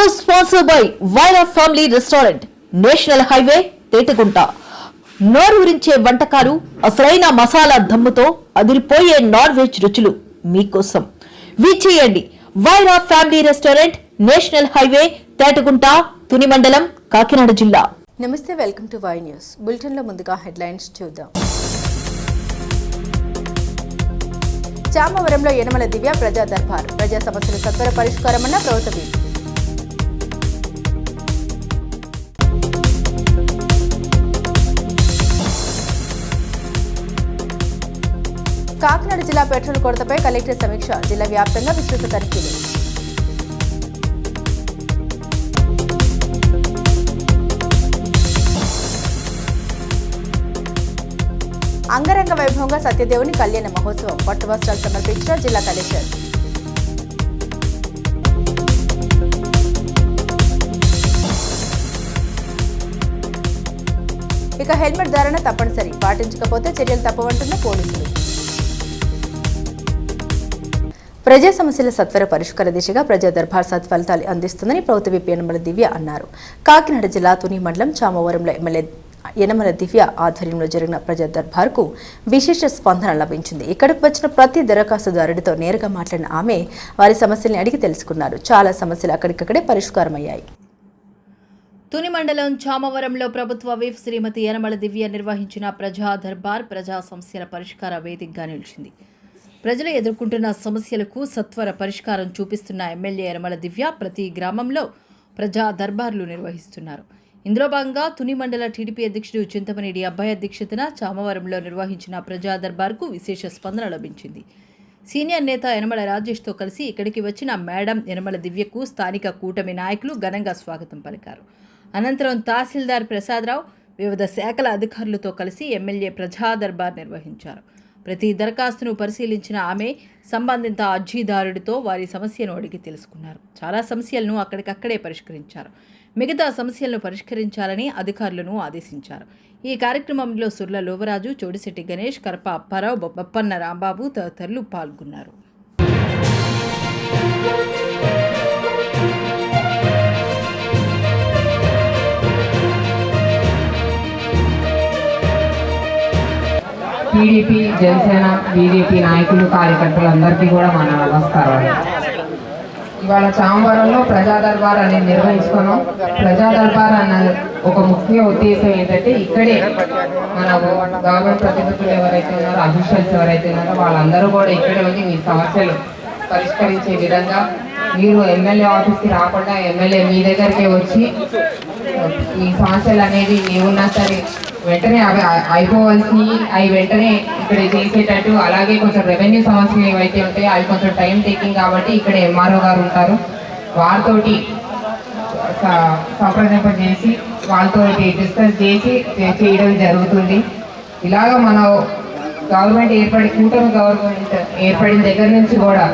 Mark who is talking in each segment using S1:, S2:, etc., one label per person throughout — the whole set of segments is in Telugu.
S1: Co-sponsored by Vaira Family Restaurant, national highway Tetagunta. నోరూరించే వంటకాలు, అసలైన మసాలా దమ్ముతో అదిరిపోయే నాన్ వెజ్ రుచులు మీకోసం. విచ్చేయండి Vaira family restaurant, national highway Tetagunta, Tuni మండలం, కాకినాడ జిల్లా.
S2: నమస్తే, welcome to Y news. Bulletin లో ముందుగా హెడ్లైన్స్ చూద్దాం. చామవరంలో యనమల దివ్య ప్రజా దర్బార్, ప్రజా సమస్యల సత్వర పరిష్కారమన్న ప్రభుత్వ. కాకినాడ జిల్లా పెట్రోల్ కొరతపై కలెక్టర్ సమీక్ష, జిల్లా వ్యాప్తంగా విస్తృత తనిఖీలు. అంగరంగ వైభవంగా సత్యదేవుని కళ్యాణ మహోత్సవం, పట్టు వస్త్రాలు సమర్పించిన జిల్లా కలెక్టర్. ఇక హెల్మెట్ ధారణ తప్పనిసరి, పాటించకపోతే చర్యలు తప్పవంటున్న పోలీసులు. ప్రజా సమస్యల సత్వర పరిష్కార దిశగా ప్రజా దర్బార్ సత్ఫలితాలు అందిస్తుందని ప్రభుత్వ విప్ యనమల దివ్య అన్నారు. కాకినాడ జిల్లా తుని మండలం చామవరంలో ఎమ్మెల్యే యనమల దివ్య ఆధ్వర్యంలో జరిగిన ప్రజా దర్బార్కు విశేష స్పందన లభించింది. ఇక్కడికి వచ్చిన ప్రతి దరఖాస్తుదారుడితో నేరుగా మాట్లాడిన ఆమె వారి సమస్యల్ని అడిగి తెలుసుకున్నారు. చాలా సమస్యలు అక్కడికక్కడే పరిష్కారమయ్యాయి. తుని మండలం చామవరంలో ప్రభుత్వ విప్ శ్రీమతి యనమల దివ్య నిర్వహించిన ప్రజా దర్బార్ ప్రజా సమస్యల పరిష్కార వేదికగా నిలిచింది. ప్రజలు ఎదుర్కొంటున్న సమస్యలకు సత్వర పరిష్కారం చూపిస్తున్న ఎమ్మెల్యే యనమల దివ్య ప్రతి గ్రామంలో ప్రజా దర్బార్లు నిర్వహిస్తున్నారు. ఇందులో భాగంగా తుని మండల టీడీపీ అధ్యక్షుడు చింతమనేని అబ్బాయి అధ్యక్షతన చామవరంలో నిర్వహించిన ప్రజా దర్బార్కు విశేష స్పందన లభించింది. సీనియర్ నేత యనమల రాజేష్తో కలిసి ఇక్కడికి వచ్చిన మేడం యనమల దివ్యకు స్థానిక కూటమి నాయకులు ఘనంగా స్వాగతం పలికారు. అనంతరం తహసీల్దార్ ప్రసాదరావు వివిధ శాఖల అధికారులతో కలిసి ఎమ్మెల్యే ప్రజా దర్బార్ నిర్వహించారు. ప్రతి దరఖాస్తును పరిశీలించిన ఆమె సంబంధిత అర్జీదారుడితో వారి సమస్యను అడిగి తెలుసుకున్నారు. చాలా సమస్యలను అక్కడికక్కడే పరిష్కరించారు. మిగతా సమస్యలను పరిష్కరించాలని అధికారులను ఆదేశించారు. ఈ కార్యక్రమంలో సుర్ల లోవరాజు, చోడిశెట్టి గణేష్, కరప అప్పారావు, బప్పన్న రాంబాబు తదితరులు పాల్గొన్నారు.
S3: టీడీపీ, జనసేన, బీజేపీ నాయకులు, కార్యకర్తలందరికీ కూడా మన నమస్కారాలు. ఇవాళ చామవరంలో ప్రజా దర్బార్ అనేది నిర్వహించుకున్నాం. ప్రజా దర్బార్ అన్న ఒక ముఖ్య ఉద్దేశం ఏంటంటే, ఇక్కడే మన గవర్నమెంట్ ప్రతినిధులు ఎవరైతే ఉన్నారో, అఫీషియల్స్ ఎవరైతే ఉన్నారో వాళ్ళందరూ కూడా ఇక్కడే ఉండి మీ సమస్యలు పరిష్కరించే విధంగా, మీరు ఎమ్మెల్యే ఆఫీస్కి రాకుండా ఎమ్మెల్యే మీ దగ్గరికే వచ్చి మీ సమస్యలు అనేవి ఏమున్నా సరే వెంటనే అవి అయిపోవాల్సినవి అవి వెంటనే ఇక్కడ చేసేటట్టు, అలాగే కొంచెం రెవెన్యూ సమస్యలు ఏవైతే ఉంటాయో అవి కొంచెం టైం టేకింగ్ కాబట్టి ఇక్కడ ఎంఆర్ఓ గారు ఉంటారు, వారితోటి సంప్రదింప చేసి వాళ్ళతో డిస్కస్ చేసి చేయడం జరుగుతుంది. ఇలాగ మన గవర్నమెంట్ కూటమి గవర్నమెంట్ ఏర్పడిన దగ్గర నుంచి కూడా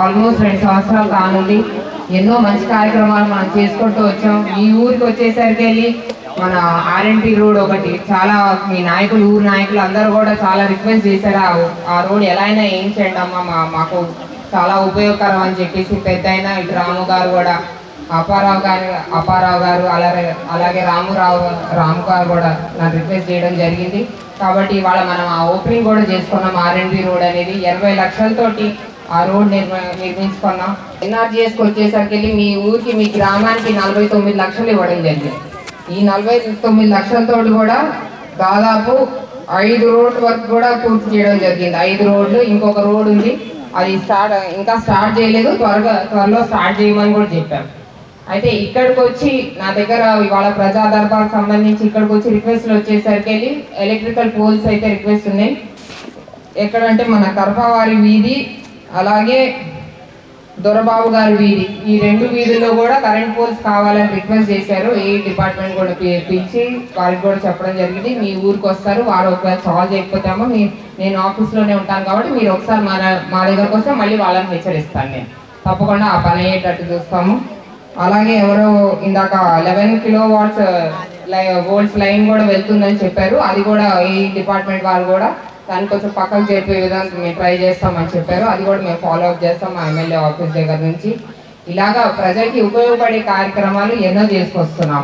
S3: ఆల్మోస్ట్ 2 సంవత్సరాలు కానుంది. ఎన్నో మంచి కార్యక్రమాలు మనం చేసుకుంటూ వచ్చాం. ఈ ఊరికి వచ్చేసరికి వెళ్ళి మన ఆర్ఎన్టీ రోడ్ ఒకటి చాలా మీ నాయకులు, ఊరు నాయకులు అందరూ కూడా చాలా రిక్వెస్ట్ చేశారు, ఆ రోడ్ ఎలా అయినా వేయించండి అమ్మా, మాకు చాలా ఉపయోగకరం అని చెప్పేసి పెద్ద అయినా ఇటు రాము గారు కూడా, అప్పారావు గారు అలాగే రాము గారు కూడా నాకు రిక్వెస్ట్ చేయడం జరిగింది. కాబట్టి ఇవాళ మనం ఆ ఓపెనింగ్ కూడా చేసుకున్నాం. ఆర్ఎన్టీ రోడ్ అనేది 80 లక్షలతోటి ఆ రోడ్ నిర్మించుకున్నాం. ఎన్ఆర్జీఎస్కి వచ్చేసరికి వెళ్ళి మీ ఊరికి, మీ గ్రామానికి 49 లక్షలు ఇవ్వడం జరిగింది. ఈ 49 లక్షలతో కూడా దాదాపు 5 రోడ్ల వరకు కూడా పూర్తి చేయడం జరిగింది. 5 రోడ్లు, ఇంకొక రోడ్ ఉంది, అది ఇంకా స్టార్ట్ చేయలేదు, త్వరలో స్టార్ట్ చేయమని కూడా చెప్పాం. అయితే ఇక్కడికి వచ్చి నా దగ్గర ఇవాళ ప్రజా దర్బార్కి సంబంధించి ఇక్కడికి వచ్చి రిక్వెస్ట్లు వచ్చేసరికి వెళ్ళి ఎలక్ట్రికల్ పోల్స్ అయితే రిక్వెస్ట్ ఉన్నాయి. ఎక్కడంటే మన కరపవారి వీధి, అలాగే దొరబాబు గారి వీధి, ఈ 2 వీధుల్లో కూడా కరెంట్ పోల్స్ కావాలని రిక్వెస్ట్ చేశారు. ఏ డిపార్ట్మెంట్ కూడా పిలిచి వారికి కూడా చెప్పడం జరిగింది. మీ ఊరికి వస్తారు, వారు ఒకవేళ సాల్వ్ చేయకపోతేమో నేను ఆఫీస్లోనే ఉంటాను కాబట్టి మీరు ఒకసారి మా దగ్గరకు వస్తే మళ్ళీ వాళ్ళని హెచ్చరిస్తాను. నేను తప్పకుండా ఆ పని అయ్యేటట్టు చూస్తాము. అలాగే ఎవరో ఇందాక 11 kV లైన్ కూడా వెళ్తుందని చెప్పారు. అది కూడా ఈ డిపార్ట్మెంట్ వారు కూడా దాన్ని కొంచెం పక్కకు చేపే విధంగా మేము ట్రై చేస్తామని చెప్పారు. అది కూడా మేము ఫాలో అప్ చేస్తాం మా ఎమ్మెల్యే ఆఫీస్ దగ్గర నుంచి. ఇలాగా ప్రజలకి ఉపయోగపడే కార్యక్రమాలు ఎన్నో చేసుకొస్తున్నాం.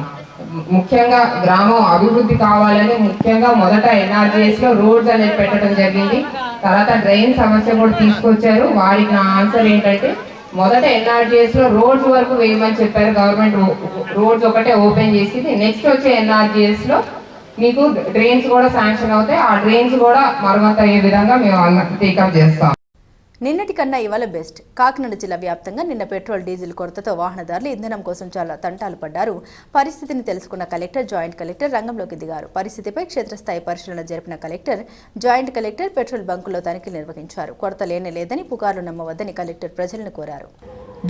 S3: ముఖ్యంగా గ్రామం అభివృద్ధి కావాలని ముఖ్యంగా మొదట ఎన్ఆర్జీఎస్ లో రోడ్స్ అనేది పెట్టడం జరిగింది. తర్వాత డ్రైన్ సమస్య కూడా తీసుకొచ్చారు. వారికి నా ఆన్సర్ ఏంటంటే మొదట ఎన్ఆర్జీఎస్ లో రోడ్స్ వరకు వేయమని చెప్పారు. గవర్నమెంట్ రోడ్స్ ఒకటే ఓపెన్ చేసింది. నెక్స్ట్ వచ్చే ఎన్ఆర్జీఎస్ లో మీకు డ్రైన్స్ కూడా శాంక్షన్ అవుతాయి. ఆ డ్రైన్స్ కూడా మరమ్మతు అయ్యే విధంగా మేము టేకప్ చేస్తాం.
S2: నిన్నటి కన్నా ఇవాళ బెస్ట్. కాకినాడ జిల్లా వ్యాప్తంగా నిన్న పెట్రోల్ డీజిల్ కొరతతో వాహనదారులు ఇంధనం కోసం చాలా తంటాలు పడ్డారు. పరిస్థితిని తెలుసుకున్న కలెక్టర్, జాయింట్ కలెక్టర్ రంగంలోకి దిగారు. పరిస్థితిపై క్షేత్రస్థాయి పరిశీలన జరిపిన కలెక్టర్, జాయింట్ కలెక్టర్ పెట్రోల్ బంకుల్లో తనిఖీలు నిర్వహించారు. కొరత లేదని పుకార్లు నమ్మవద్దని కలెక్టర్ ప్రజలను కోరారు.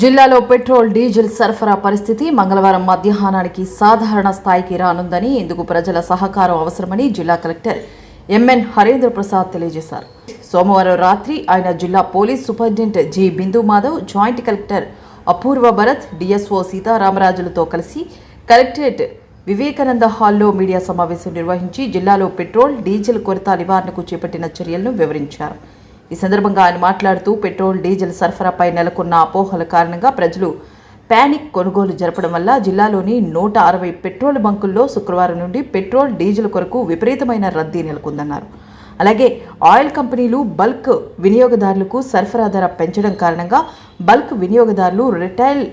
S1: జిల్లాలో పెట్రోల్ డీజిల్ సరఫరా పరిస్థితి మంగళవారం మధ్యాహ్నానికి సాధారణ స్థాయికి రానుందని, ఇందుకు ప్రజల సహకారం అవసరమని జిల్లా కలెక్టర్ ఎంఎన్ హరేంద్ర ప్రసాద్ తెలియజేశారు. సోమవారం రాత్రి ఆయన జిల్లా పోలీస్ సూపరింటెండెంట్ జి బిందు మాధవ్, జాయింట్ కలెక్టర్ అపూర్వ భరత్, డిఎస్ఓ సీతారామరాజులతో కలిసి కలెక్టరేట్ వివేకానంద హాల్లో మీడియా సమావేశం నిర్వహించి జిల్లాలో పెట్రోల్, డీజిల్ కొరత నివారణకు చేపట్టిన చర్యలను వివరించారు. ఈ సందర్భంగా ఆయన మాట్లాడుతూ పెట్రోల్, డీజిల్ సరఫరాపై నెలకొన్న అపోహల కారణంగా ప్రజలు ప్యానిక్ కొనుగోలు జరపడం వల్ల జిల్లాలోని 160 పెట్రోల్ బంకుల్లో శుక్రవారం నుండి పెట్రోల్, డీజిల్ కొరకు విపరీతమైన రద్దీ నెలకొందన్నారు. అలాగే ఆయిల్ కంపెనీలు బల్క్ వినియోగదారులకు సరఫరా ధర పెంచడం కారణంగా బల్క్ వినియోగదారులు రిటైల్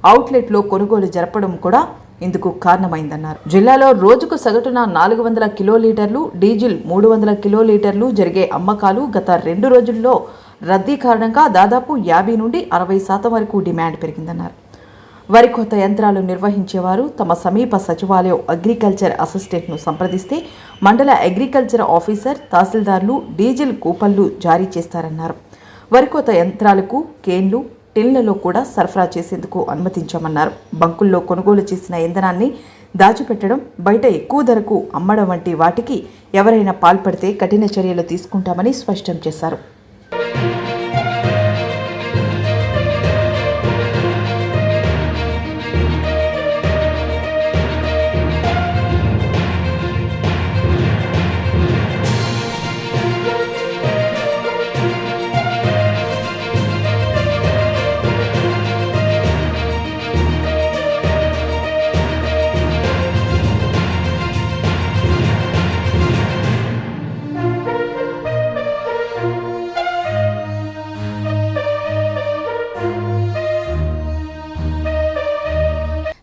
S1: అవుట్లెట్లో కొనుగోలు జరపడం కూడా ఇందుకు కారణమైందన్నారు. జిల్లాలో రోజుకు సగటున 400 కిలోలీటర్లు డీజిల్, 300 కిలోలీటర్లు జరిగే అమ్మకాలు గత 2 రోజుల్లో రద్దీ కారణంగా దాదాపు 50 నుండి 60% వరకు డిమాండ్ పెరిగిందన్నారు. వరి కోత యంత్రాలు నిర్వహించేవారు తమ సమీప సచివాలయం అగ్రికల్చర్ అసిస్టెంట్ను సంప్రదిస్తే మండల అగ్రికల్చర్ ఆఫీసర్, తహసీల్దార్లు డీజిల్ కూపన్లు జారీ చేస్తారన్నారు. వరి కోత యంత్రాలకు కేన్లు, టిన్లలో కూడా సరఫరా చేసేందుకు అనుమతించామన్నారు. బంకుల్లో కొనుగోలు చేసిన ఇంధనాన్ని దాచిపెట్టడం, బయట ఎక్కువ ధరకు అమ్మడం వంటి వాటికి ఎవరైనా పాల్పడితే కఠిన చర్యలు తీసుకుంటామని స్పష్టం చేశారు.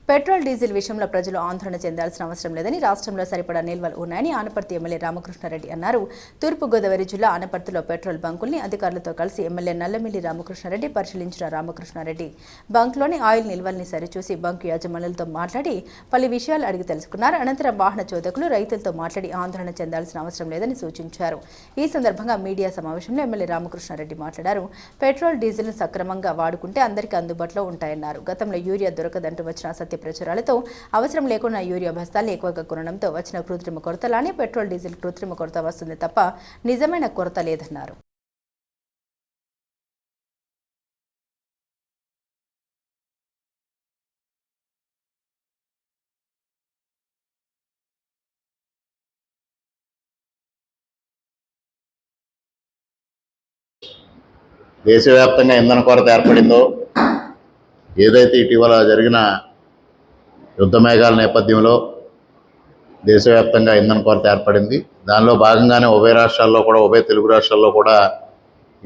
S2: పెట్రోల్, డీజిల్ విషయంలో ప్రజలు ఆందోళన చెందాల్సిన అవసరం లేదని, రాష్ట్రంలో సరిపడా నిల్వలు ఉన్నాయని ఆనపర్తి ఎమ్మెల్యే రామకృష్ణారెడ్డి అన్నారు. తూర్పుగోదావరి జిల్లా ఆనపర్తిలో పెట్రోల్ బంకుల్ని అధికారులతో కలిసి ఎమ్మెల్యే నల్లమిల్లి రామకృష్ణారెడ్డి పరిశీలించిన రామకృష్ణారెడ్డి బంక్లోని ఆయిల్ నిల్వల్ని సరిచూసి బంకు యాజమానులతో మాట్లాడి పలు విషయాలు అడిగి తెలుసుకున్నారు. అనంతరం వాహన చోదకులు, రైతులతో మాట్లాడి ఆందోళన చెందాల్సిన అవసరం లేదని సూచించారు. ఈ సందర్భంగా మీడియా సమావేశంలో ఎమ్మెల్యే రామకృష్ణారెడ్డి మాట్లాడారు. పెట్రోల్, డీజిల్ను సక్రమంగా వాడుకుంటే అందరికీ అందుబాటులో ఉంటాయన్నారు. గతంలో యూరియా దొరకదంటూ వచ్చిన అసత్య ప్రచారాలతో అవసరం లేకుండా యూరియా బస్తాలు ఎక్కువగా కొనడంతో వచ్చిన కృత్రిమ కొరతలానే పెట్రోల్, డీజిల్ కృత్రిమ కొరత వస్తుంది తప్ప నిజమైన కొరత లేదన్నారు.
S4: దేశవ్యాప్తంగా ఇంధన కొరత ఏర్పడిందో, ఏదైతే ఇటీవల జరిగిన యుద్ధ మేఘాల నేపథ్యంలో దేశవ్యాప్తంగా ఇంధన కొరత ఏర్పడింది. దానిలో భాగంగానే ఉభయ తెలుగు రాష్ట్రాల్లో కూడా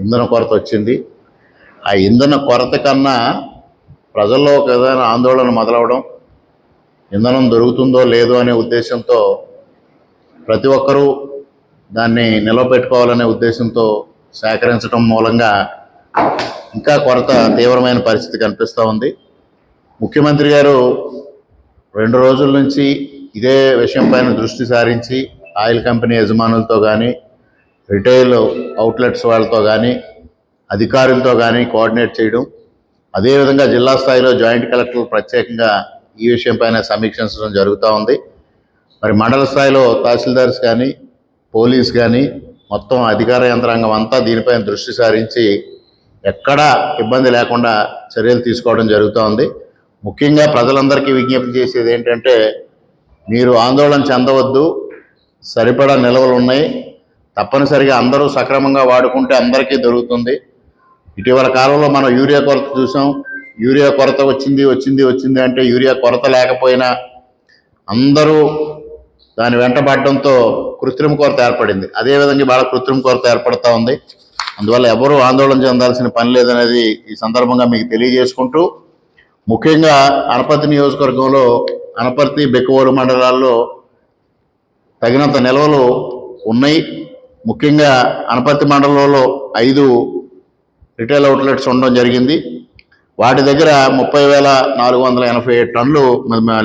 S4: ఇంధన కొరత వచ్చింది. ఆ ఇంధన కొరత కన్నా ప్రజల్లో ఒక విధమైన ఆందోళన మొదలవడం, ఇంధనం దొరుకుతుందో లేదో అనే ఉద్దేశంతో ప్రతి ఒక్కరూ దాన్ని నిలవబెట్టుకోవాలనే ఉద్దేశంతో సేకరించడం మూలంగా ఇంకా కొరత తీవ్రమైన పరిస్థితి కనిపిస్తూ ఉంది. ముఖ్యమంత్రి గారు 2 రోజుల నుంచి ఇదే విషయం పైన దృష్టి సారించి ఆయిల్ కంపెనీ యజమానులతో కానీ, రిటైల్ అవుట్లెట్స్ వాళ్ళతో కానీ, అధికారులతో కానీ కోఆర్డినేట్ చేయడం, అదేవిధంగా జిల్లా స్థాయిలో జాయింట్ కలెక్టర్లు ప్రత్యేకంగా ఈ విషయం పైన సమీక్షించడం జరుగుతూ ఉంది. మరి మండల స్థాయిలో తహసీల్దార్స్ కానీ, పోలీస్ కానీ, మొత్తం అధికార యంత్రాంగం అంతా దీనిపైన దృష్టి సారించి ఎక్కడా ఇబ్బంది లేకుండా చర్యలు తీసుకోవడం జరుగుతూ ఉంది. ముఖ్యంగా ప్రజలందరికీ విజ్ఞప్తి చేసేది ఏంటంటే, మీరు ఆందోళన చెందవద్దు, సరిపడా నిల్వలు ఉన్నాయి, తప్పనిసరిగా అందరూ సక్రమంగా వాడుకుంటే అందరికీ దొరుకుతుంది. ఇటీవల కాలంలో మనం యూరియా కొరత చూసాం, యూరియా కొరత వచ్చింది అంటే యూరియా కొరత లేకపోయినా అందరూ దాని వెంటబడడంతో కృత్రిమ కొరత ఏర్పడింది. అదేవిధంగా బాగా కృత్రిమ కొరత ఏర్పడతా ఉంది. అందువల్ల ఎవరూ ఆందోళన చెందాల్సిన పని లేదనేది ఈ సందర్భంగా మీకు తెలియజేసుకుంటూ, ముఖ్యంగా అనపర్తి నియోజకవర్గంలో అనపర్తి బెక్కవోలు మండలాల్లో తగినంత నిల్వలు ఉన్నాయి. ముఖ్యంగా అనపర్తి మండలంలో 5 రిటైల్ అవుట్లెట్స్ ఉండడం జరిగింది. వాటి దగ్గర 30,487 టన్నులు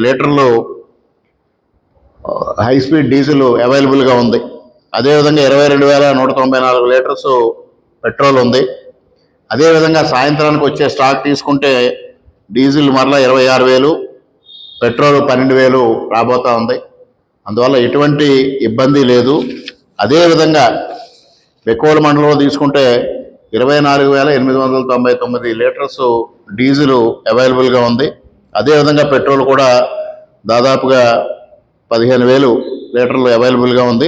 S4: లీటర్లు హై స్పీడ్ డీజిల్ అవైలబుల్గా ఉంది. అదేవిధంగా 22,194 లీటర్స్ పెట్రోల్ ఉంది. అదేవిధంగా సాయంత్రానికి వచ్చే స్టాక్ తీసుకుంటే డీజిల్ మరలా 26,000, పెట్రోల్ 12,000 రాబోతూ ఉంది. అందువల్ల ఎటువంటి ఇబ్బంది లేదు. అదేవిధంగా బెక్కవోలు మండలంలో తీసుకుంటే 24,899 లీటర్స్ డీజిల్ అవైలబుల్గా ఉంది. అదేవిధంగా పెట్రోల్ కూడా దాదాపుగా 15,000 లీటర్లు అవైలబుల్గా ఉంది.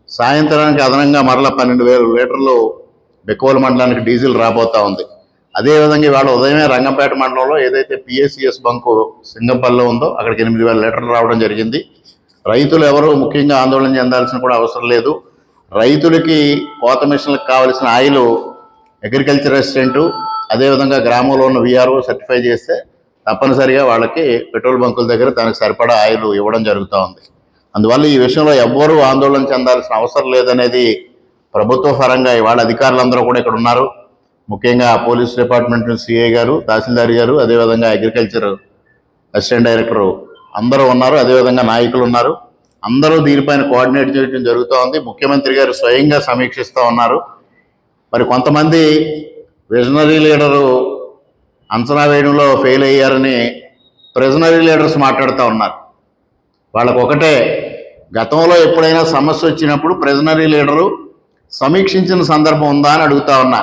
S4: సాయంత్రానికి అదనంగా మరలా 12,000 లీటర్లు బెక్కవోలు మండలానికి డీజిల్ రాబోతూ ఉంది. అదేవిధంగా ఇవాళ ఉదయమే రంగంపేట మండలంలో ఏదైతే పిఎస్సిఎస్ బంకు సింగంపల్లిలో ఉందో అక్కడికి 8,000 లీటర్లు రావడం జరిగింది. రైతులు ఎవరు ముఖ్యంగా ఆందోళన చెందాల్సిన కూడా అవసరం లేదు. రైతులకి కోత మిషన్లకు కావలసిన ఆయిల్ అగ్రికల్చర్ అసిస్టెంటు అదేవిధంగా గ్రామంలో ఉన్న విఆర్ఓ సర్టిఫై చేస్తే తప్పనిసరిగా వాళ్ళకి పెట్రోల్ బంకుల దగ్గర దానికి సరిపడా ఆయిల్ ఇవ్వడం జరుగుతూ ఉంది. అందువల్ల ఈ విషయంలో ఎవ్వరూ ఆందోళన చెందాల్సిన అవసరం లేదనేది ప్రభుత్వ పరంగా ఇవాళ అధికారులందరూ కూడా ఇక్కడ ఉన్నారు. ముఖ్యంగా పోలీస్ డిపార్ట్మెంట్ సిఐ గారు, తహసీల్దార్ గారు, అదేవిధంగా అగ్రికల్చర్ అసిస్టెంట్ డైరెక్టర్ అందరూ ఉన్నారు. అదేవిధంగా నాయకులు ఉన్నారు. అందరూ దీనిపైన కోఆర్డినేట్ చేయడం జరుగుతూ ఉంది. ముఖ్యమంత్రి గారు స్వయంగా సమీక్షిస్తూ ఉన్నారు. మరి కొంతమంది విజనరీ లీడరు అంచనా వేయడంలో ఫెయిల్ అయ్యారని ప్రిజనరీ లీడర్స్ మాట్లాడుతూ ఉన్నారు. వాళ్ళకు ఒకటే, గతంలో ఎప్పుడైనా సమస్య వచ్చినప్పుడు ప్రిజనరీ లీడరు సమీక్షించిన సందర్భం ఉందా అని అడుగుతా ఉన్నా.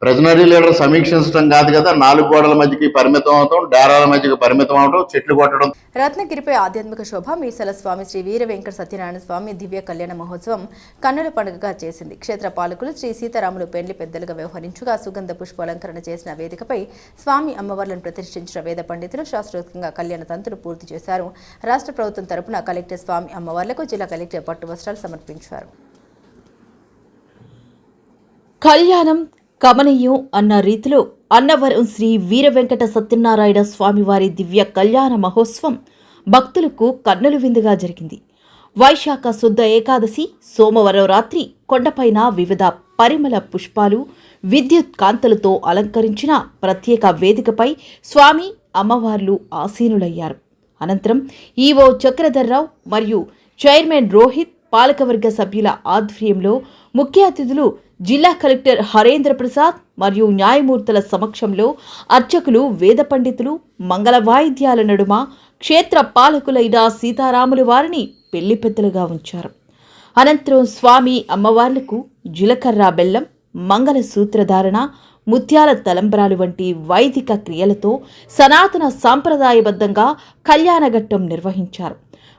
S4: ప్రిజనరీ లీడర్ సమీక్షించడం కాదు కదా, 4 గోడల మధ్యకి పరిమితం అవటం, డేరాల మధ్యకి పరిమితం అవటం, చెట్లు కొట్టడం.
S2: రత్నగిరిపై ఆధ్యాత్మిక శోభ మీసాల స్వామి శ్రీ వీర వెంకట సత్యనారాయణ స్వామి దివ్య కళ్యాణ మహోత్సవం కన్నుల పండుగగా చేసింది. క్షేత్ర పాలకులు శ్రీ సీతారాములు పెండ్లి పెద్దలుగా వ్యవహరించగా సుగంధ పుష్పాలంకరణ చేసిన వేదికపై స్వామి అమ్మవార్లను ప్రతిష్ఠించిన వేద పండితులు శాస్త్రోక్తంగా కళ్యాణ తంతులు పూర్తి చేశారు. రాష్ట్ర ప్రభుత్వం తరపున కలెక్టర్ స్వామి అమ్మవార్లకు జిల్లా కలెక్టర్ పట్టు వస్త్రాలు సమర్పించారు.
S1: కళ్యాణం కమనీయం అన్న రీతిలో అన్నవరం శ్రీ వీర వెంకట సత్యనారాయణ స్వామివారి దివ్య కళ్యాణ మహోత్సవం భక్తులకు కన్నుల విందుగా జరిగింది. వైశాఖ శుద్ధ ఏకాదశి సోమవారం రాత్రి కొండపైన వివిధ పరిమళ పుష్పాలు, విద్యుత్ కాంతులతో అలంకరించిన ప్రత్యేక వేదికపై స్వామి అమ్మవార్లు ఆసీనులయ్యారు. అనంతరం ఈవో చక్రధర్రావు మరియు చైర్మన్ రోహిత్, పాలకవర్గ సభ్యుల ఆధ్వర్యంలో ముఖ్య అతిథులు జిల్లా కలెక్టర్ హరేంద్ర ప్రసాద్ మరియు న్యాయమూర్తుల సమక్షంలో అర్చకులు, వేద పండితులు మంగళ వాయిద్యాల నడుమ క్షేత్ర పాలకులైన సీతారాముల వారిని పెళ్లి పెద్దలుగా ఉంచారు. అనంతరం స్వామి అమ్మవార్లకు జీలకర్ర బెల్లం, మంగళ సూత్రధారణ, ముత్యాల తలంబ్రాలు వంటి వైదిక క్రియలతో సనాతన సాంప్రదాయబద్ధంగా కళ్యాణఘట్టం నిర్వహించారు.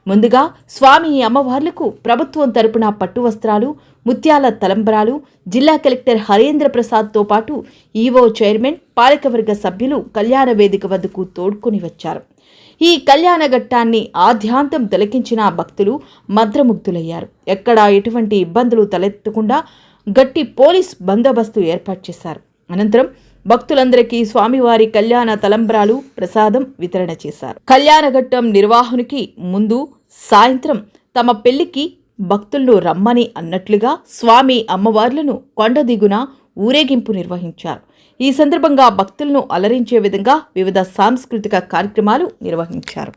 S1: ముందుగా స్వామి అమ్మవార్లకు ప్రభుత్వం తరపున పట్టు వస్త్రాలు, ముత్యాల తలంబ్రాలు జిల్లా కలెక్టర్ హరేంద్ర ప్రసాద్తో పాటు ఈవో చైర్మన్, పాలకవర్గ సభ్యులు కళ్యాణ వేదిక వద్దకు తోడ్కొని వచ్చారు. ఈ కళ్యాణ ఘట్టాన్ని ఆద్యాంతం తిలకించిన భక్తులు మంత్రముగ్ధులయ్యారు. ఎక్కడా ఎటువంటి ఇబ్బందులు తలెత్తకుండా గట్టి పోలీస్ బందోబస్తు ఏర్పాటు చేశారు. అనంతరం భక్తులందరికీ స్వామివారి కళ్యాణ తలంబ్రాలు, ప్రసాదం వితరణ చేశారు. కళ్యాణఘట్టం నిర్వహణకి ముందు సాయంత్రం తమ పెళ్లికి భక్తులను రమ్మని అన్నట్లుగా స్వామి అమ్మవార్లను కొండ దిగున ఊరేగింపు నిర్వహించారు. ఈ సందర్భంగా భక్తులను అలరించే విధంగా వివిధ సాంస్కృతిక కార్యక్రమాలు నిర్వహించారు.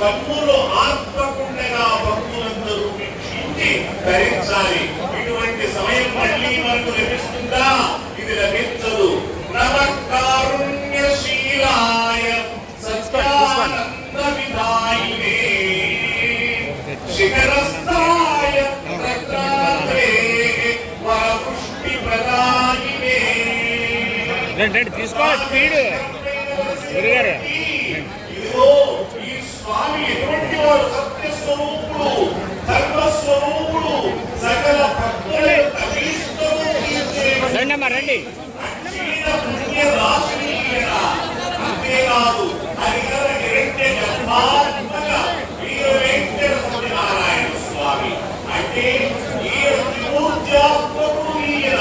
S5: కన్నులు ఆత్మకుండగా భక్తులందరూ వీక్షించి ధరించాలి. ఇటువంటి సమయం మళ్ళీ మనకు లభిస్తుందా? ఇది లభించదు. నమకారుణ్యశీలాయ సత్యానంద విధాయినే శిఖరస్థాయ ప్రత్రాతే వరపుష్టి ప్రదాయినే.
S6: తీసుకోవాలి స్పీడ్ గురుగారు.
S5: ఈ స్వామి ఎటువంటి వారు? సత్యస్వరూపుడు, ధర్మస్వరూపుడు, సకల భక్తుల
S6: రండి.
S5: అంతేకాదు హరిహర హిరణ్య గర్భాత్మక వీర వెంకట సత్యనారాయణ స్వామి అంటే ఈ త్రిమూర్త్యాత్మకుడు ఈయన.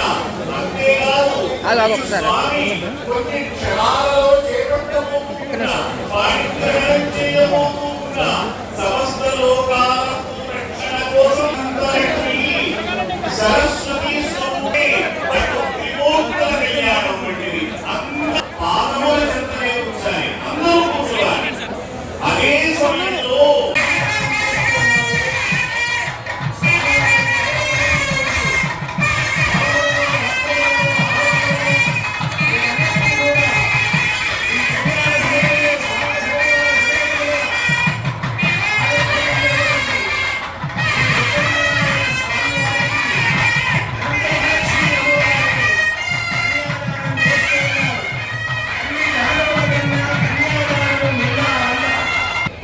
S5: అంతేకాదు స్వామి కొన్ని క్షణాలలో చేపట్టబోతున్న పారిగ్రహం చేయబోతున్న సమస్త లోకాలకు రక్షణ కోసం సరస్వతి స్వరూపే త్రిమూర్తుల కళ్యాణం వంటిది. అందరూ పాదముల చెంతనే కూర్చొని అందరూ కూర్చోవాలి. అదే సమయంలో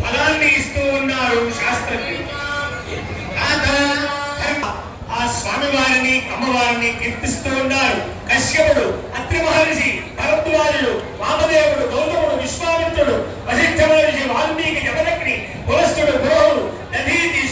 S5: ఫలాన్ని ఇస్తూ ఉన్నారు శాస్త్రజ్ఞులు. ఆ స్వామివారిని అమ్మవారిని కీర్తిస్తూ ఉన్నారు. కశ్యపుడు, అత్రి మహర్షి, భరద్వాజుడు, వామదేవుడు, గౌతముడు, విశ్వామిత్రుడు, వశిష్ఠ మహర్షి, వాల్మీకి, జమదగ్ని, పులస్తుడు, పురోహుడు, దధీచి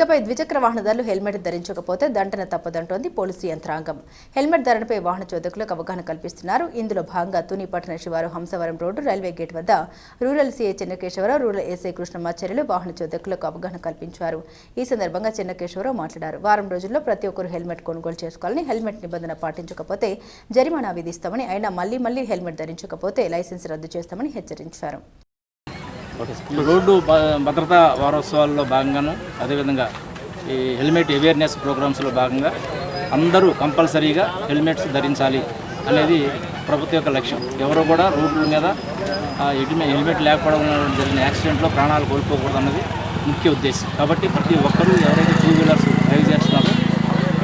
S2: ఇకపై ద్విచక్ర వాహనదారులు హెల్మెట్ ధరించకపోతే దండన తప్పదంటోంది పోలీసు యంత్రాంగం. హెల్మెట్ ధరణపై వాహన చోదకులకు అవగాహన కల్పిస్తున్నారు. ఇందులో భాగంగా తుని పట్టణ శివారు హంసవరం రోడ్డు రైల్వే గేట్ వద్ద rural CI Chennakesavarao, rural SI Krishnamacharyulu వాహన చోదకులకు అవగాహన కల్పించారు. ఈ సందర్భంగా చెన్నకేశవరావు మాట్లాడారు. వారం రోజుల్లో ప్రతి ఒక్కరు హెల్మెట్ కొనుగోలు చేసుకోవాలని, హెల్మెట్ నిబంధన పాటించకపోతే జరిమానా విధిస్తామని, అయినా మళ్లీ హెల్మెట్ ధరించకపోతే లైసెన్స్ రద్దు చేస్తామని హెచ్చరించారు.
S7: రోడ్డు భద్రతా వారోత్సవాల్లో భాగంగాను, అదేవిధంగా ఈ హెల్మెట్ అవేర్నెస్ ప్రోగ్రామ్స్లో భాగంగా అందరూ కంపల్సరీగా హెల్మెట్స్ ధరించాలి అనేది ప్రభుత్వం యొక్క లక్ష్యం. ఎవరు కూడా రోడ్ల మీద హెల్మెట్ లేకపోవడం జరిగిన యాక్సిడెంట్లో ప్రాణాలు కోల్పోకూడదు అన్నది ముఖ్య ఉద్దేశం. కాబట్టి ప్రతి ఒక్కరూ ఎవరైతే 2 వీలర్స్ డ్రైవ్ చేస్తున్నారో,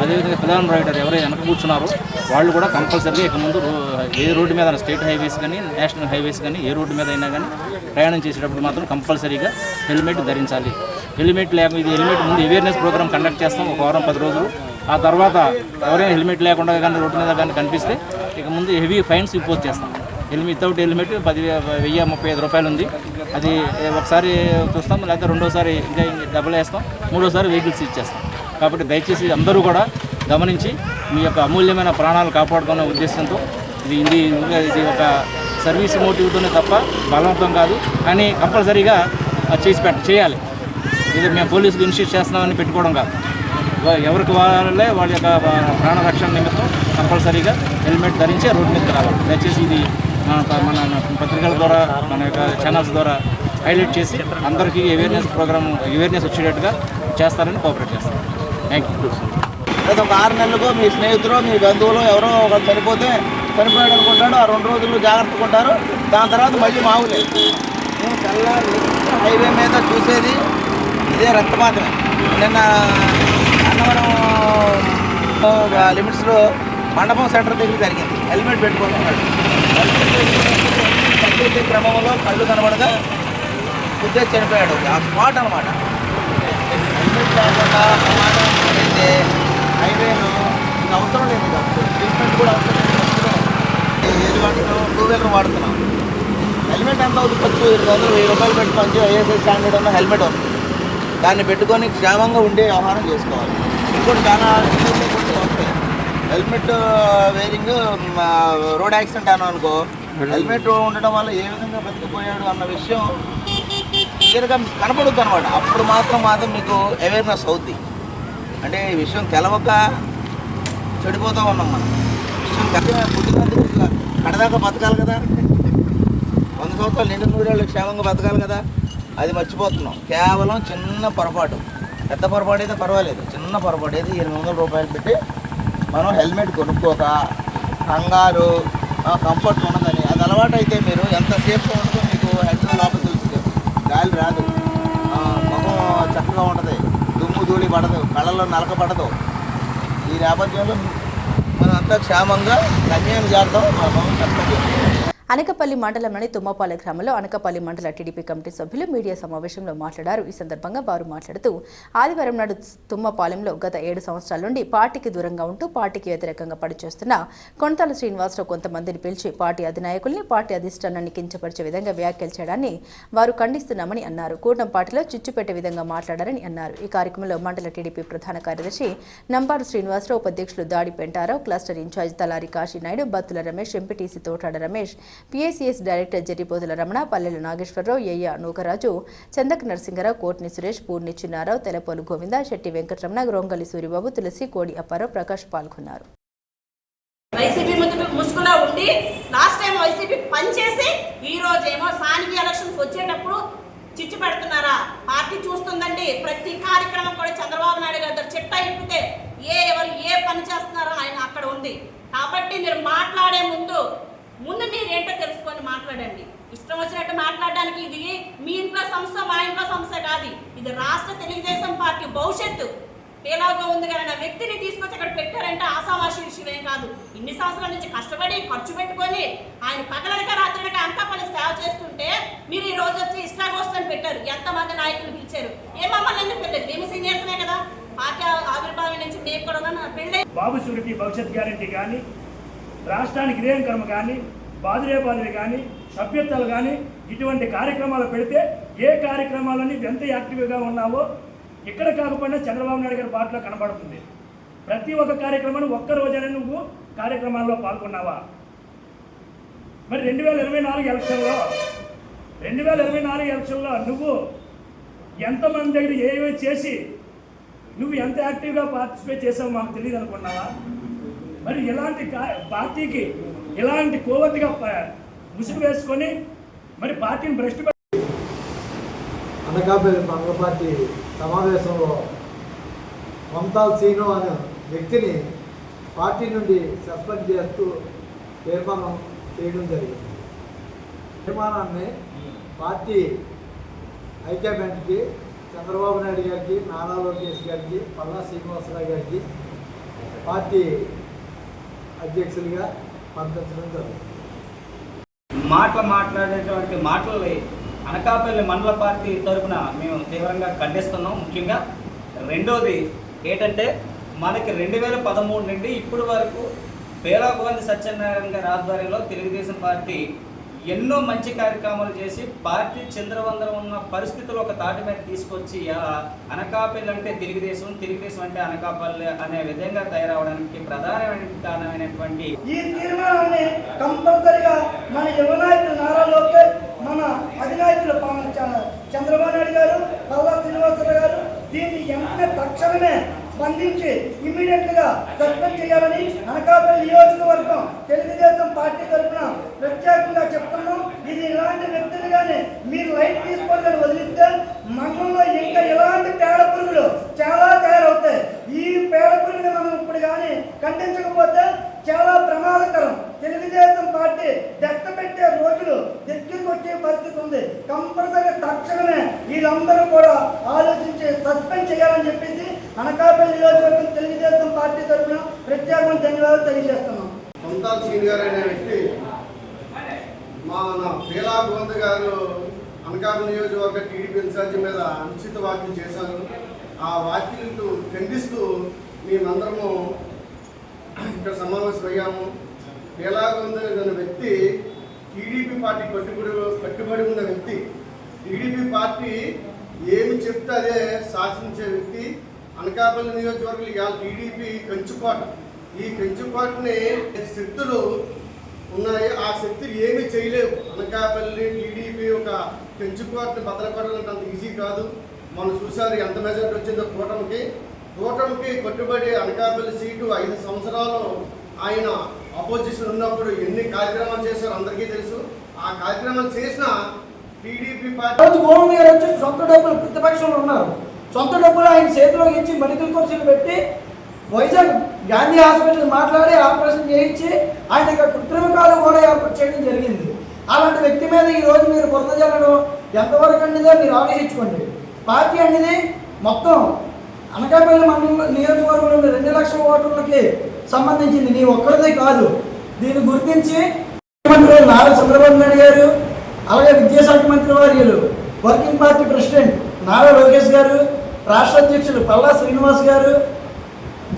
S7: అదేవిధంగా ప్రధాన రైడర్ ఎవరైతే వెనక కూర్చున్నారో వాళ్ళు కూడా కంపల్సరీగా ఇక ముందు ఏ రోడ్డు మీద స్టేట్ హైవేస్ కానీ, నేషనల్ హైవేస్ కానీ, ఏ రోడ్డు మీద అయినా కానీ ప్రయాణం చేసేటప్పుడు మాత్రం కంపల్సరీగా హెల్మెట్ ధరించాలి. హెల్మెట్ ముందు అవేర్నెస్ ప్రోగ్రామ్ కండక్ట్ చేస్తాం ఒక వారం 10 రోజులు. ఆ తర్వాత ఎవరైనా హెల్మెట్ లేకుండా కానీ రోడ్డు మీద కానీ కనిపిస్తే ఇక ముందు హెవీ ఫైన్స్ ఇంపోజ్ చేస్తాం. వితౌట్ హెల్మెట్ 1035 రూపాయలు ఉంది. అది ఒకసారి చూస్తాం, లేకపోతే రెండోసారి ఇంకా డబ్బులు వేస్తాం, మూడోసారి వెహికల్స్ ఇచ్చేస్తాం. కాబట్టి దయచేసి అందరూ కూడా గమనించి మీ యొక్క అమూల్యమైన ప్రాణాలు కాపాడుకునే ఉద్దేశంతో ఇది ఒక సర్వీస్ మోటివ్తోనే తప్ప బలవంతం కాదు, కానీ కంపల్సరీగా చేయాలి. ఇది మేము పోలీసులు ఇన్స్టిట్యూట్ చేస్తున్నామని పెట్టుకోవడం కాదు. ఎవరికి వాళ్ళే వాళ్ళ యొక్క ప్రాణ రక్షణ నిమిత్తం కంపల్సరీగా హెల్మెట్ ధరించి రోడ్డు మీద రావాలి. దయచేసి ఇది మన పత్రికల ద్వారా, మన యొక్క ఛానల్స్ ద్వారా హైలైట్ చేసి అందరికీ అవేర్నెస్ వచ్చేటట్టుగా చేస్తారని కోఆపరేట్ చేస్తాను. Thank you.
S8: గత ఒక 6 నెలలకు మీ స్నేహితులు, మీ బంధువులు ఎవరో ఒకరు చనిపోయాడు అనుకుంటాడు. ఆ 2 రోజులు జాగ్రత్తగా ఉంటారు. దాని తర్వాత మళ్ళీ మామూలే. మేము తెల్లారి హైవే మీద చూసేది ఇదే రక్తపాతమే. నిన్న అన్నవరం లిమిట్స్లో మండపం సెంటర్ దగ్గర జరిగింది. హెల్మెట్ పెట్టుకుంటున్నాడు. హెల్మెట్ క్రమంలో కళ్ళు కనబడగా ఉద్దేశం చనిపోయాడు. ఆ స్పాట్ అనమాట. హెల్మెట్ లేకుండా ప్రమాదం అయితే హైవేలో ఇది అవసరం లేదు. ట్రీట్మెంట్ కూడా అవసరం లేదు. ఏది వాడుతున్నాం? 2 వీలర్ వాడుతున్నాం. హెల్మెట్ ఎంత అవుతుంది? 1000-1000 రూపాయలు పెట్టి మంచి ఐఎస్ఐ స్టాండర్డ్ ఉన్న హెల్మెట్ వస్తుంది. దాన్ని పెట్టుకొని క్షేమంగా ఉండే వ్యవహారం చేసుకోవాలి. ఇంకోటి చాలా వస్తాయి. హెల్మెట్ వేరింగ్ రోడ్ యాక్సిడెంట్ అన్నాం అనుకో, హెల్మెట్ ఉండడం వల్ల ఏ విధంగా బతికిపోయాడు అన్న విషయం క్లియర్గా కనపడుద్ది అనమాట. అప్పుడు మాత్రం మీకు అవేర్నెస్ అవుద్ది. అంటే ఈ విషయం తెలవక చెడిపోతూ ఉన్నాం మనం. విషయం పుట్టినందుకు కడదాకా బతకాలి కదా, 100 సంవత్సరాలు నిండు 100 ఏళ్ళు క్షేమంగా బతకాలి కదా, అది మర్చిపోతున్నాం. కేవలం చిన్న పొరపాటు, పెద్ద పొరపాటు అయితే పర్వాలేదు, చిన్న పొరపాటు అయితే 800 రూపాయలు పెట్టి మనం హెల్మెట్ కొనుక్కోక కంగారు కంఫర్ట్ ఉన్నదని అది అలవాటు అయితే మీరు ఎంత సేఫ్గా ఉంటుందో మీకు హెడ్ లోపల తెలుస్తుంది. గాలి రాదు, ముఖం చక్కగా ఉంటుంది, దుమ్ము ధూళి పడదు, కళ్ళల్లో నలక పడదు. ఈ నేపథ్యంలో మనం అంతా క్షేమంగా గమ్యాన్ని చేద్దాం. మనం కష్టపడి
S2: అనకపల్లి మండలంలోని తుమ్మపాలె గ్రామంలో అనకపల్లి మండల టీడీపీ కమిటీ సభ్యులు మీడియా సమావేశంలో మాట్లాడారు. ఈ సందర్భంగా వారు మాట్లాడుతూ ఆదివారం నాడు తుమ్మపాలెంలో గత 7 సంవత్సరాల నుండి పార్టీకి దూరంగా ఉంటూ పార్టీకి వ్యతిరేకంగా పనిచేస్తున్న కొనతాల శ్రీనివాసరావు కొంతమందిని పిలిచి పార్టీ అధినాయకుల్ని, పార్టీ అధిష్టానాన్ని కించపరిచే విధంగా వ్యాఖ్యలు చేయడాన్ని వారు ఖండిస్తున్నామని అన్నారు. కూటమి పార్టీలో చిచ్చు పెట్టే విధంగా మాట్లాడారని అన్నారు. ఈ కార్యక్రమంలో మండల టీడీపీ ప్రధాన కార్యదర్శి నంబారు శ్రీనివాసరావు, ఉపాధ్యక్షులు Dadi Penta Rao, cluster incharge Talari Kasinaidu, Battula Ramesh, MPTC Thotada Ramesh, PICS director Jaripothula Ramana, Pallela Nageswara Rao, ఏయ్య Nookaraju, Chandaka Narasingarao, కోట్ని Suresh, Purni Chinnarao, తెలపోలు Govinda, Shetty Venkataramana, గ్రోంగల్లి Suribabu, తులసి, కోడి అప్పారావు, ప్రకాష్ పాల్గొన్నారు.
S9: వైసీపీ ముసుగులో ఉండి లాస్ట్ టైం వైసీపీ పనిచేసి ఈ రోజేమో స్థానిక ఎలక్షన్స్ వచ్చేటప్పుడు చిచ్చు పెడుతున్నారా? పార్టీ చూస్తుందండి. ప్రతి కార్యక్రమం కూడా చంద్రబాబు నాయుడు గారు చిట్టా ఇప్పితే ఎవరు ఏ పని చేస్తున్నారో ఆయన అక్కడ ఉంది. కాబట్టి మీరు మాట్లాడే ముందు మీరేంటో తెలుసుకొని మాట్లాడండి. ఇష్టం వచ్చినట్టు మాట్లాడడానికి ఇది మీ ఇంట్లో సమస్య, మా ఇంట్లో సమస్య కాదు. ఇది రాష్ట్ర తెలుగుదేశం పార్టీ భవిష్యత్తు పేలాగా ఉంది కదా. వ్యక్తిని తీసుకొచ్చి అక్కడ పెట్టారంటే ఆశావాసి విషయమేం కాదు. ఇన్ని సంవత్సరాల నుంచి కష్టపడి ఖర్చు పెట్టుకొని ఆయన పగలనక రాత్రినక అనకాపల్లికి సేవ చేస్తుంటే మీరు ఈ రోజు వచ్చి ఇష్టాగోష్ఠని పెట్టారు. ఎంతమంది నాయకులు పిలిచారు? మమ్మల్ని ఎందుకు పెట్టలేదు? మేము సీనియర్స్నే కదా. పార్టీ ఆవిర్భావం నుంచి మేము కూడా పెళ్ళి
S10: బాబు షూరిటీ భవిష్యత్ గ్యారంటీ కానీ, రాష్ట్రానికి ఇదేం కర్మ కానీ, బాదురే కానీ, సభ్యత్వాలు కానీ, ఇటువంటి కార్యక్రమాలు పెడితే ఏ కార్యక్రమాలని ఎంత యాక్టివ్గా ఉన్నావో ఇక్కడ కాకపోయినా చంద్రబాబు నాయుడు గారి బాటలో కనబడుతుంది. ప్రతి ఒక్క కార్యక్రమాన్ని ఒక్క రోజైనా నువ్వు కార్యక్రమాల్లో పాల్గొన్నావా? మరి 2024 ఎలక్షన్లో నువ్వు ఎంతమంది దగ్గర ఏవే చేసి నువ్వు ఎంత యాక్టివ్గా పార్టిసిపేట్ చేసావో మాకు తెలియదు అనుకున్నావా? మరి ఇలాంటి పార్టీకి ఇలాంటి కోవతిగా ముసుగు వేసుకొని మరి పార్టీని భ్రష్టు
S11: అనకాపల్లి మండల పార్టీ సమావేశంలో మమతాల్ సీను అనే వ్యక్తిని పార్టీ నుండి సస్పెండ్ చేస్తూ తీర్మానం చేయడం జరిగింది. తీర్మానాన్ని పార్టీ హైకమాండ్కి చంద్రబాబు నాయుడు గారికి, నారా లోకేష్ గారికి, పల్లా శ్రీనివాసరావు గారికి పార్టీ అధ్యక్షులుగా పంపించడం జరుగుతుంది.
S12: మాట్లాడేటువంటి మాటలు అనకాపల్లి మండల పార్టీ తరఫున మేము తీవ్రంగా ఖండిస్తున్నాం. ముఖ్యంగా రెండోది ఏంటంటే మనకి 2013 నుండి ఇప్పటి వరకు పేలాగోవింద సత్యనారాయణ గారి ఆధ్వర్యంలో తెలుగుదేశం పార్టీ ఎన్నో మంచి కార్యక్రమాలు చేసి పార్టీ చంద్రవందరం ఉన్న పరిస్థితులు ఒక తాటి మీద తీసుకొచ్చి అనకాపల్లి అంటే తెలుగుదేశం అంటే అనకాపల్లి అనే విధంగా తయారవడానికి ప్రధానమైన కారణమైనటువంటి
S10: ఈ తీర్మానాన్ని కంపల్సరిగా మన యువ నాయకులు నారా లోకేష్, మన అధినాయకులు చంద్రబాబు నాయుడు గారు, పల్లా శ్రీనివాసరావు గారు దీన్ని వెంటనే తక్షణమే స్పందించి ఇమ్మీడియట్గా సస్పెండ్ చేయాలని అనకాపల్లి నియోజకవర్గం తెలుగుదేశం పార్టీ తరఫున ప్రత్యేకంగా చెప్తున్నాం. ఇది ఇలాంటి వ్యక్తులు కానీ మీరు లైట్ తీసుకోవడం వదిలిస్తే మండలంలో ఇంకా ఇలాంటి పేడ పురుగులు చాలా తయారవుతాయి. ఈ పేడ పురుగుని మనం ఇప్పుడు కానీ ఖండించకపోతే చాలా ప్రమాదకరం. తెలుగుదేశం పార్టీ డెక్క పెట్టే రోజులు దగ్గరికి వచ్చే పరిస్థితి ఉంది. కంపల్సరీ తక్షణమే వీళ్ళందరూ కూడా ఆలోచించి సస్పెండ్ చేయాలని చెప్పేసి అనకాపల్లి నియోజకవర్గం తెలుగుదేశం పార్టీ తరఫున ప్రత్యేకమైన ధన్యవాదాలు తెలియజేస్తున్నాం.
S11: మమతాల్ సీను గారు అనే వ్యక్తి మన పేలాగోవింద గారు అనకాపల్లి నియోజకవర్గ టీడీపీ ఇన్ఛార్జి మీద అనుచిత వ్యాఖ్యలు చేశారు. ఆ వ్యాఖ్యలకు ఖండిస్తూ మేమందరము ఇక్కడ సమావేశమయ్యాము. పేలాగోవింద అనే వ్యక్తి టీడీపీ పార్టీ కట్టుబడి ఉన్న వ్యక్తి. టీడీపీ పార్టీ ఏమి చెప్తే అదే శాసించే వ్యక్తి. అనకాపల్లి నియోజకవర్గంలో ఇవాళ టీడీపీ కంచుకోట. ఈ కంచుకోటని శక్తులు ఉన్నాయి. ఆ శక్తులు ఏమీ చేయలేవు. అనకాపల్లి టీడీపీ ఒక కంచుకోటని బదలపడాలంటే అంత ఈజీ కాదు. మనం చూసారు ఎంత మెజార్టీ వచ్చిందో కూటమికి కట్టుబడి అనకాపల్లి సీటు 5 సంవత్సరాలు ఆయన అపోజిషన్ ఉన్నప్పుడు ఎన్ని కార్యక్రమాలు చేశారో అందరికీ తెలుసు. ఆ కార్యక్రమాలు చేసిన టీడీపీ పార్టీ
S10: గోవింద్ గారు వచ్చి సొంత డబ్బులు ప్రతిపక్షంలో ఉన్నారు. సొంత డబ్బులు ఆయన చేతిలో ఇచ్చి మెడికల్ కోర్సులు పెట్టి వైజాగ్ గాంధీ హాస్పిటల్ మాట్లాడి ఆపరేషన్ చేయించి ఆయన కృత్రిమ కాలు కూడా ఏర్పాటు చేయడం జరిగింది. అలాంటి వ్యక్తి మీద ఈరోజు మీరు బురద జల్లడం ఎంతవరకు అన్నదో మీరు ఆలోచించుకోండి. పార్టీ అనేది మొత్తం అనకాపల్లి మండల నియోజకవర్గంలో 2 లక్షల ఓటర్లకి సంబంధించింది, నీ ఒక్కరిదే కాదు. దీన్ని గుర్తించి ముఖ్యమంత్రి నారా చంద్రబాబు నాయుడు గారు, అలాగే విద్యాశాఖ మంత్రి వర్యులు, working party president Nara Lokesh గారు, రాష్ట్ర అధ్యక్షులు పల్లా శ్రీనివాస్ గారు,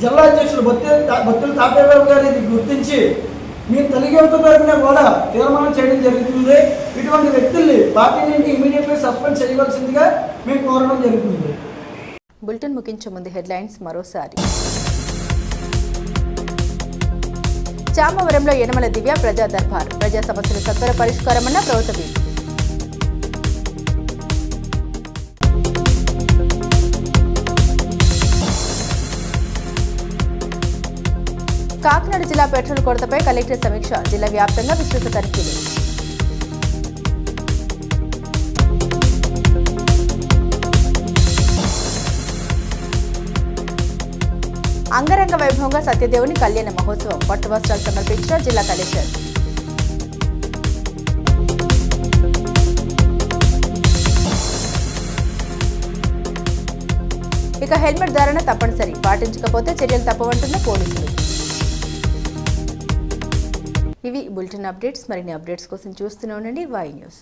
S10: జిల్లా అధ్యక్షులు బొత్తుల తాపేబాబు గారు ఇది గుర్తించి మీ తెలుగు యువత తరఫున కూడా తీర్మానం చేయడం జరుగుతుంది. ఇటువంటి వ్యక్తుల్ని పార్టీ నుండి ఇమీడియట్గా సస్పెండ్ చేయవలసిందిగా మేము కోరడం జరుగుతుంది.
S2: బులెటిన్ ముగించే ముందు హెడ్లైన్స్ మరోసారి. చామవరంలో యనమల దివ్య ప్రజా దర్బార్, ప్రజా సమస్యల సత్వర పరిష్కారమన్న ప్రభుత్వ. కాకినాడ జిల్లా పెట్రోల్ కొరతపై కలెక్టర్ సమీక్ష, జిల్లా వ్యాప్తంగా విస్తృత తనిఖీలు. అంగరంగ వైభవంగా సత్యదేవుని కళ్యాణ మహోత్సవం, పట్టు వస్త్రాలు సమర్పించిన జిల్లా కలెక్టర్. ఇక హెల్మెట్ ధారణ తప్పనిసరి, పాటించకపోతే చర్యలు తప్పవంటున్న పోలీసులు. ఇవి బులెటిన్ అప్డేట్స్. మరిన్ని అప్డేట్స్ కోసం చూస్తూనే ఉండండి వై న్యూస్.